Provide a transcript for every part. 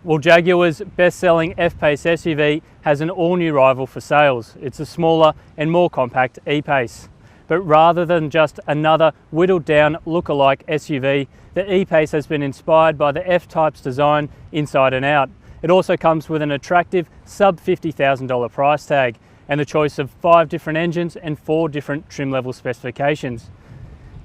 Well, Jaguar's best-selling F-Pace SUV has an all-new rival for sales. It's a smaller and more compact E Pace. But rather than just another whittled-down look-alike SUV, the E Pace has been inspired by the F-Type's design inside and out. It also comes with an attractive sub-$50,000 price tag and the choice of 5 different engines and 4 different trim level specifications.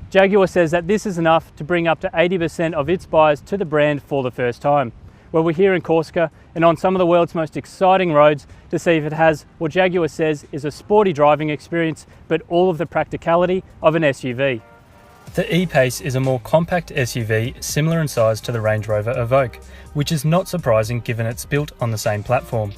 Jaguar says that this is enough to bring up to 80% of its buyers to the brand for the first time. Well, we're here in Corsica and on some of the world's most exciting roads to see if it has what Jaguar says is a sporty driving experience, but all of the practicality of an SUV. The E Pace is a more compact SUV similar in size to the Range Rover Evoque, which is not surprising given it's built on the same platform.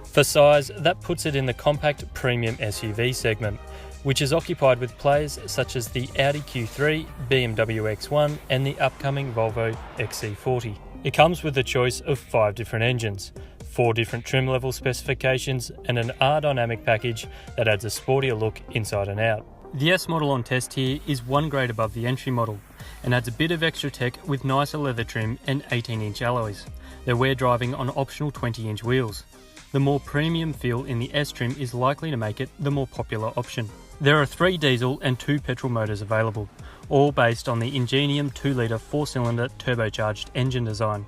For size, that puts it in the compact premium SUV segment, which is occupied with players such as the Audi Q3, BMW X1 and the upcoming Volvo XC40. It comes with the choice of 5 different engines, 4 different trim level specifications and an R-Dynamic package that adds a sportier look inside and out. The S model on test here is one grade above the entry model and adds a bit of extra tech with nicer leather trim and 18-inch alloys. They're driving on optional 20-inch wheels. The more premium feel in the S trim is likely to make it the more popular option. There are 3 diesel and 2 petrol motors available, all based on the Ingenium 2-litre 4-cylinder turbocharged engine design.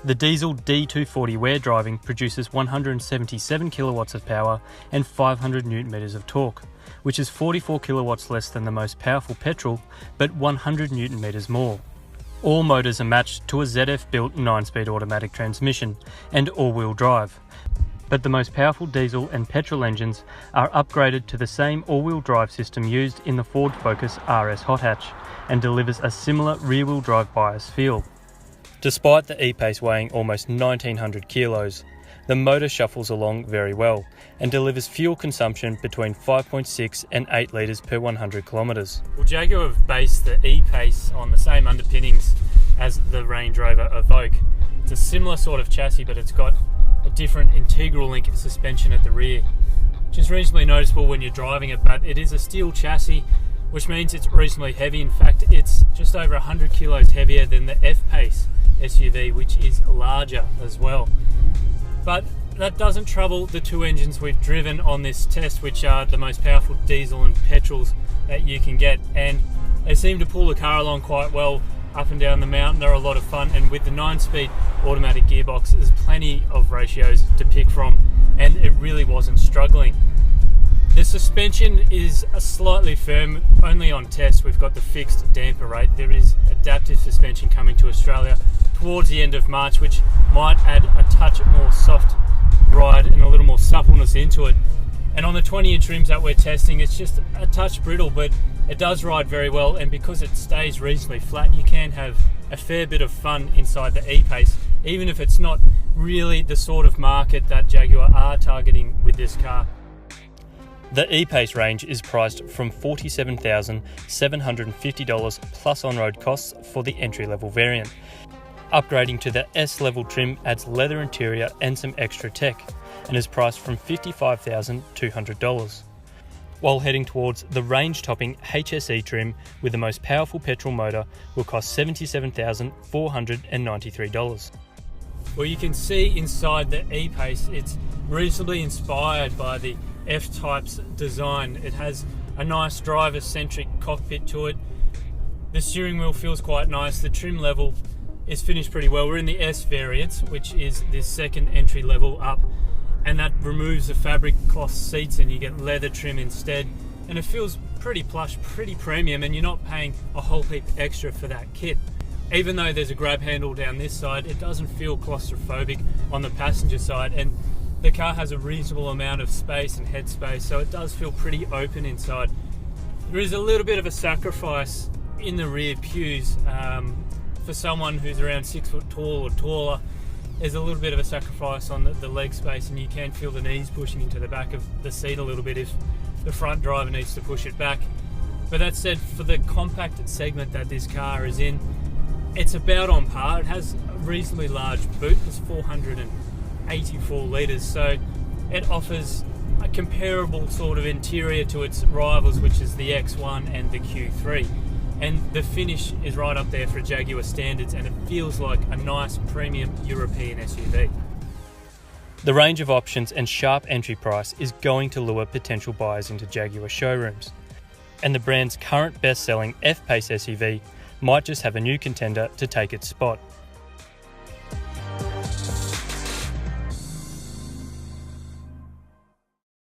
The diesel D240 wear driving produces 177 kilowatts of power and 500 newton meters of torque, which is 44 kilowatts less than the most powerful petrol, but 100 newton meters more. All motors are matched to a ZF-built 9-speed automatic transmission and all-wheel drive, but the most powerful diesel and petrol engines are upgraded to the same all-wheel drive system used in the Ford Focus RS hot hatch and delivers a similar rear-wheel drive bias feel. Despite the E Pace weighing almost 1900 kilos, the motor shuffles along very well and delivers fuel consumption between 5.6 and 8 litres per 100 kilometres. Well, Jaguar have based the E Pace on the same underpinnings as the Range Rover Evoque. It's a similar sort of chassis, but it's got a different integral link suspension at the rear, which is reasonably noticeable when you're driving it, but it is a steel chassis, which means it's reasonably heavy. In fact, it's just over 100 kilos heavier than the F-Pace SUV, which is larger as well. But that doesn't trouble the 2 engines we've driven on this test, which are the most powerful diesel and petrols that you can get, and they seem to pull the car along quite well up and down the mountain. They're a lot of fun, and with the 9-speed automatic gearbox, there's plenty of ratios to pick from, and it really wasn't struggling. The suspension is slightly firm, only on test. We've got the fixed damper rate. There is adaptive suspension coming to Australia towards the end of March, which might add a touch more soft ride and a little more suppleness into it. And on the 20-inch rims that we're testing, it's just a touch brittle, but it does ride very well, and because it stays reasonably flat, you can have a fair bit of fun inside the E Pace, even if it's not really the sort of market that Jaguar are targeting with this car. The E Pace range is priced from $47,750 plus on-road costs for the entry-level variant. Upgrading to the S-level trim adds leather interior and some extra tech, and is priced from $55,200. While heading towards the range-topping HSE trim with the most powerful petrol motor will cost $77,493. Well, you can see inside the E Pace, it's reasonably inspired by the F-Type's design. It has a nice driver-centric cockpit to it. The steering wheel feels quite nice. The trim level is finished pretty well. We're in the S variant, which is this second entry level up, and that removes the fabric cloth seats and you get leather trim instead, and it feels pretty plush, pretty premium, and you're not paying a whole heap extra for that kit. Even though there's a grab handle down this side, it doesn't feel claustrophobic on the passenger side, and the car has a reasonable amount of space and headspace, so it does feel pretty open inside. There is a little bit of a sacrifice in the rear pews. For someone who's around 6 foot tall or taller, there's a little bit of a sacrifice on the leg space, and you can feel the knees pushing into the back of the seat a little bit if the front driver needs to push it back. But that said, for the compact segment that this car is in, it's about on par. It has a reasonably large boot. It's 484 litres, so it offers a comparable sort of interior to its rivals, which is the X1 and the Q3. and the finish is right up there for Jaguar standards, and it feels like a nice premium European SUV. The range of options and sharp entry price is going to lure potential buyers into Jaguar showrooms, and the brand's current best-selling F-Pace SUV might just have a new contender to take its spot.